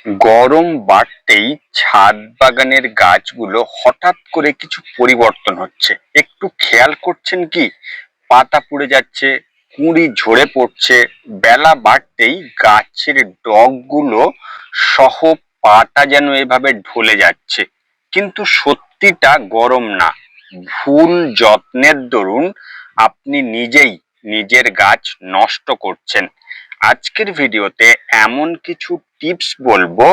গরম বাড়তেই ছাদ বাগানের গাছগুলো হঠাৎ করে কিছু পরিবর্তন হচ্ছে। একটু খেয়াল করছেন কি? পাতা পুড়ে যাচ্ছে, কুঁড়ি ঝরে পড়ছে, বেলা বাড়তেই গাছের ডগগুলো সহ পাতা যেন এভাবে ঢলে যাচ্ছে। কিন্তু সত্যিটা গরম না, ভুল যত্নের দরুন আপনি নিজেই নিজের গাছ নষ্ট করছেন। আজকের ভিডিওতে এমন কিছু টিপস বলবো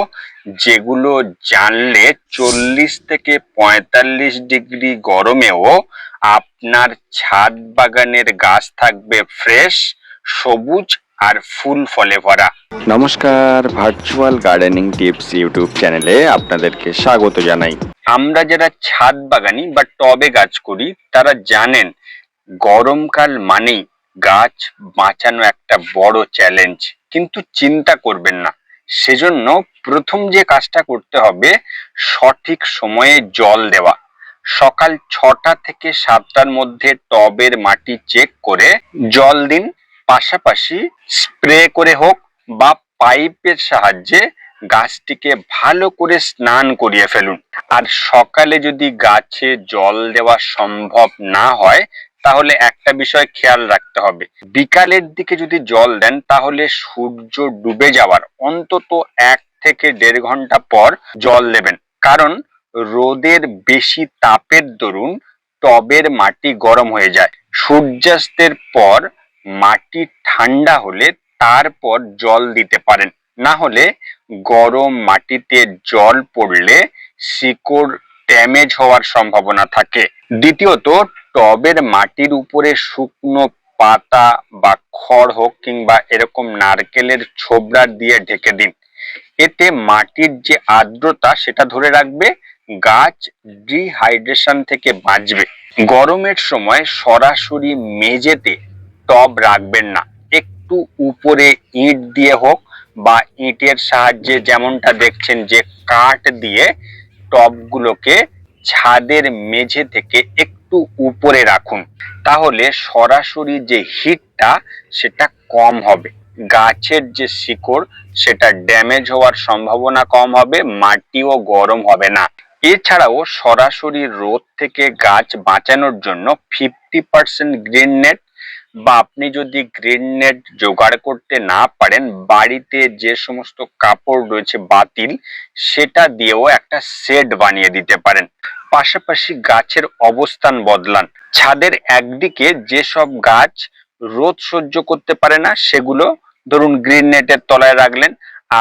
যেগুলো জানলে 40 থেকে 45 ডিগ্রি গরমেও আপনার ছাদ বাগানের গাছ থাকবে ফ্রেশ, সবুজ আর ফুল ফলে ভরা। নমস্কার, ভার্চুয়াল গার্ডেনিং টিপস ইউটিউব চ্যানেলে আপনাদেরকে স্বাগত জানাই। আমরা যারা ছাদ বাগানি বা টবে গাছ করি তারা জানেন গরমকাল মানেই গাছ বাঁচানো একটা বড় চ্যালেঞ্জ। কিন্তু চিন্তা করবেন না, সেজন্য প্রথম যে কাজটা করতে হবে সঠিক সময়ে জল দেওয়া। সকাল 6টা থেকে 7টার মধ্যে টবের মাটি চেক করে জল দিন। পাশাপাশি স্প্রে করে হোক বা পাইপের সাহায্যে গাছটিকে ভালো করে স্নান করিয়ে ফেলুন। আর সকালে যদি গাছে জল দেওয়া সম্ভব না হয় তাহলে একটা বিষয় খেয়াল রাখতে হবে, বিকালের দিকে যদি জল দেন তাহলে সূর্য ডুবে যাওয়ার অন্তত 1 থেকে 1.5 ঘন্টা পর জল দেবেন। কারণ রোদের বেশি তাপের দরুন টবের মাটি গরম হয়ে যায়। সূর্যাস্তের পর মাটি ঠান্ডা হলে তারপর জল দিতে পারেন, না হলে গরম মাটিতে জল পড়লে শিকড় ড্যামেজ হওয়ার সম্ভাবনা থাকে। দ্বিতীয়ত, টবের মাটির উপরে শুকনো পাতা বা খড় হোক কিংবা এরকম নারকেলের ছোবড়া দিয়ে ঢেকে দিন। এতে মাটির যে আর্দ্রতা সেটা ধরে রাখবে, গাছ ডিহাইড্রেশন থেকে বাঁচবে। গরমের সময় সরাসরি মেঝেতে টব রাখবেন না, একটু উপরে ইট দিয়ে হোক বা ইটের সাহায্যে, যেমনটা দেখছেন যে কাঠ দিয়ে টবগুলোকে ছাদের মেঝে থেকে একটু উপরে রাখুন। তাহলে সরাসরি যে হিটটা সেটা কম হবে, গাছের যে শিকড় সেটা ড্যামেজ হওয়ার সম্ভাবনা কম হবে, মাটিও গরম হবে না। এছাড়াও সরাসরি রোদ থেকে গাছ বাঁচানোর জন্য 50% গ্রিন নেট, বা আপনি যদি গ্রিন নেট জোগাড় করতে না পারেন বাড়িতে যে সমস্ত কাপড় রয়েছে বাতিল, সেটা দিয়েও একটা শেড বানিয়ে দিতে পারেন। পাশাপাশি গাছের অবস্থান বদলান। ছাদের একদিকে যেসব গাছ রোদ সহ্য করতে পারে না সেগুলো ধরুন গ্রিন নেটের তলায় রাখলেন,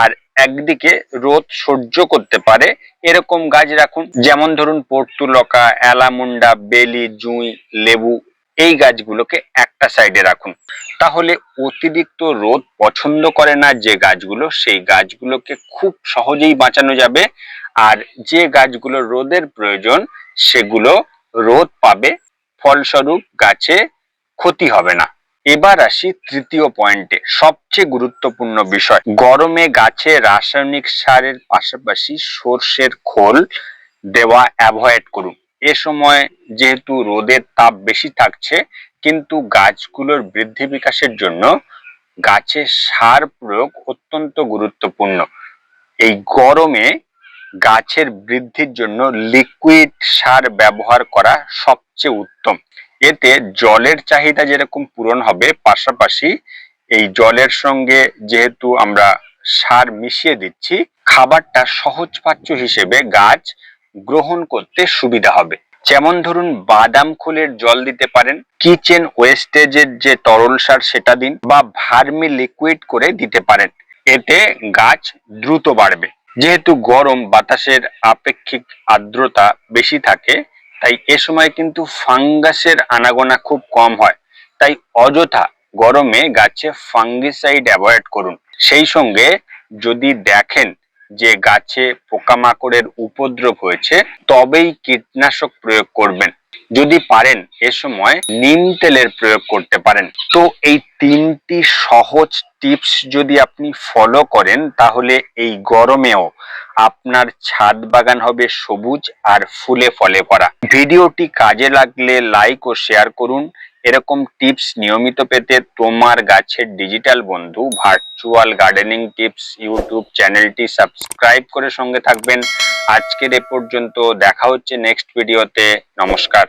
আর একদিকে রোদ সহ্য করতে পারে এরকম গাছ রাখুন। যেমন ধরুন পর্তুলকা, অ্যালামুন্ডা, বেলি, জুঁই, লেবু, এই গাছগুলোকে একটা সাইডে রাখুন। তাহলে অতিরিক্ত রোদ পছন্দ করে না যে গাছগুলো, সেই গাছগুলোকে খুব সহজেই বাঁচানো যাবে। আর যে গাছগুলো রোদের প্রয়োজন সেগুলো রোদ পাবে, ফলস্বরূপ গাছে ক্ষতি হবে না। এবার আসি তৃতীয় পয়েন্টে, সবচেয়ে গুরুত্বপূর্ণ বিষয়। গরমে গাছে রাসায়নিক সারের পাশাপাশি সর্ষের খোল দেওয়া অ্যাভয়েড করুন। এ সময় যেহেতু রোদের তাপ বেশি থাকছে, কিন্তু গাছগুলোর বৃদ্ধি বিকাশের জন্য গাছে সার প্রয়োগ অত্যন্ত গুরুত্বপূর্ণ। এই গরমে গাছের বৃদ্ধির জন্য লিকুইড সার ব্যবহার করা সবচেয়ে উত্তম। এতে জলের চাহিদা যেরকম পূরণ হবে, পাশাপাশি এই জলের সঙ্গে যেহেতু আমরা সার মিশিয়ে দিচ্ছি, খাবারটা সহজপাচ্য হিসেবে গাছ গ্রহণ করতে সুবিধা হবে। যেমন ধরুন বাদাম খোলের জল দিতে পারেন, কিচেন ওয়েস্টেজের যে তরল সার সেটা দিন, বা ভার্মি লিকুইড করে দিতে পারেন। এতে গাছ দ্রুত বাড়বে। যেহেতু গরম, বাতাসের আপেক্ষিক আর্দ্রতা বেশি থাকে, তাই এ সময় কিন্তু ফাঙ্গাসের আনাগোনা খুব কম হয়। তাই অযথা গরমে গাছে ফাঙ্গিসাইড অ্যাভয়েড করুন। সেই সঙ্গে যদি দেখেন যে গাছে পোকামাকড়ের উপদ্রব হয়েছে তবেই কীটনাশক প্রয়োগ করবেন। যদি পারেন এ সময় নিম তেলের প্রয়োগ করতে পারেন। তো এই 3টি সহজ টিপস যদি আপনি ফলো করেন তাহলে এই গরমেও আপনার ছাদ বাগান হবে সবুজ আর ফুলে ফলে ভরা। ভিডিওটি কাজে লাগলে লাইক ও শেয়ার করুন এরকম টিপস নিয়মিত পেতে তোমার গাছের ডিজিটাল বন্ধু ভার্চুয়াল গার্ডেনিং টিপস ইউটিউব চ্যানেলটি সাবস্ক্রাইব করে সঙ্গে থাকবেন। আজকের এ পর্যন্ত, দেখা হচ্ছে নেক্সট ভিডিওতে। নমস্কার।